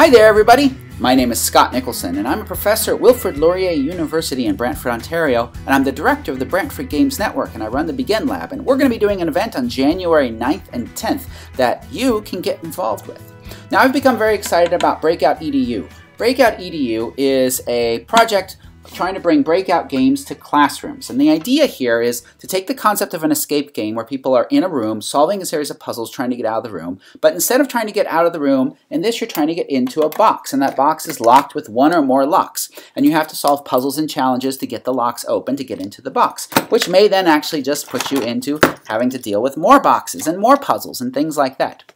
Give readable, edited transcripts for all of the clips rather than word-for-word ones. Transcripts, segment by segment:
Hi there, everybody. My name is Scott Nicholson, and I'm a professor at Wilfrid Laurier University in Brantford, Ontario, and I'm the director of the Brantford Games Network, and I run the Begin Lab, and we're going to be doing an event on January 9th and 10th that you can get involved with. Now, I've become very excited about BreakoutEDU. BreakoutEDU is a project trying to bring breakout games to classrooms. And the idea here is to take the concept of an escape game where people are in a room solving a series of puzzles trying to get out of the room, but instead of trying to get out of the room, in this you're trying to get into a box, and that box is locked with one or more locks. And you have to solve puzzles and challenges to get the locks open to get into the box, which may then actually just put you into having to deal with more boxes and more puzzles and things like that.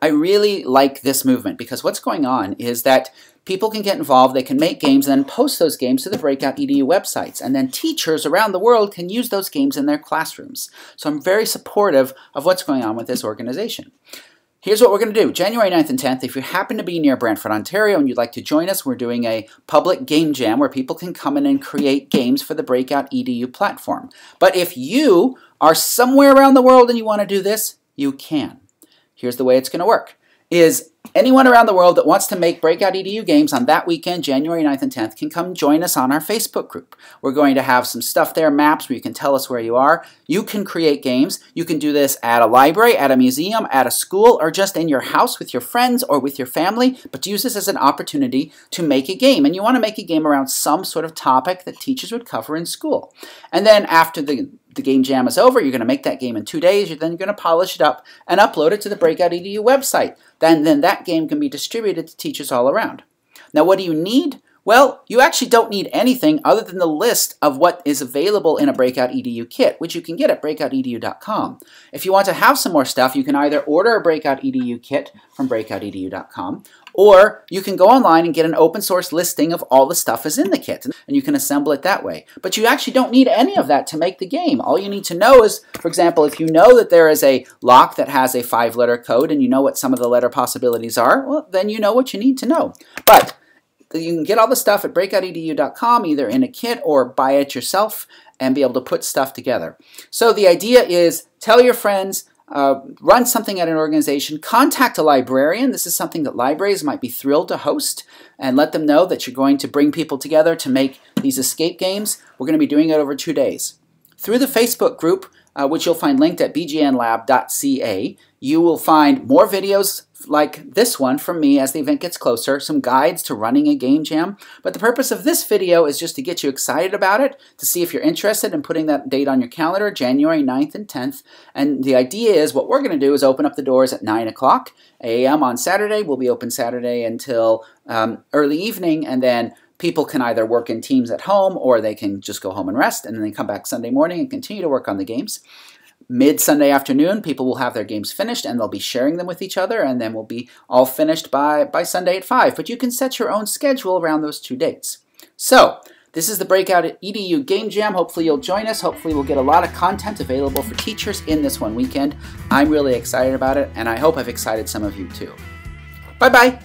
I really like this movement because what's going on is that people can get involved, they can make games, and then post those games to the BreakoutEDU websites. And then teachers around the world can use those games in their classrooms. So I'm very supportive of what's going on with this organization. Here's what we're going to do. January 9th and 10th, if you happen to be near Brantford, Ontario, and you'd like to join us, we're doing a public game jam where people can come in and create games for the BreakoutEDU platform. But if you are somewhere around the world and you want to do this, you can. Here's the way it's going to work. Is anyone around the world that wants to make BreakoutEDU games on that weekend, January 9th and 10th, can come join us on our Facebook group. We're going to have some stuff there, maps, where you can tell us where you are. You can create games. You can do this at a library, at a museum, at a school, or just in your house with your friends or with your family, but use this as an opportunity to make a game. And you want to make a game around some sort of topic that teachers would cover in school. And then after the game jam is over, you're going to make that game in 2 days, then you're going to polish it up and upload it to the BreakoutEDU website. Then that game can be distributed to teachers all around. Now, what do you need? Well, you actually don't need anything other than the list of what is available in a BreakoutEDU kit, which you can get at BreakoutEDU.com. If you want to have some more stuff, you can either order a BreakoutEDU kit from BreakoutEDU.com, or you can go online and get an open source listing of all the stuff that's in the kit, and you can assemble it that way. But you actually don't need any of that to make the game. All you need to know is, for example, if you know that there is a lock that has a 5-letter code and you know what some of the letter possibilities are, well, then you know what you need to know. But you can get all the stuff at BreakoutEDU.com, either in a kit or buy it yourself and be able to put stuff together. So the idea is tell your friends, run something at an organization, contact a librarian. This is something that libraries might be thrilled to host, and let them know that you're going to bring people together to make these escape games. We're going to be doing it over 2 days. Through the Facebook group, which you'll find linked at bgnlab.ca, you will find more videos like this one from me as the event gets closer, some guides to running a game jam. But the purpose of this video is just to get you excited about it, to see if you're interested in putting that date on your calendar, January 9th and 10th. And the idea is what we're going to do is open up the doors at 9 o'clock a.m. on Saturday. We'll be open Saturday until early evening, and then people can either work in teams at home or they can just go home and rest, and then they come back Sunday morning and continue to work on the games. Mid-Sunday afternoon, people will have their games finished and they'll be sharing them with each other, and then we'll be all finished by Sunday at 5. But you can set your own schedule around those 2 dates. So, this is the BreakoutEDU Game Jam. Hopefully you'll join us. Hopefully we'll get a lot of content available for teachers in this one weekend. I'm really excited about it, and I hope I've excited some of you too. Bye-bye.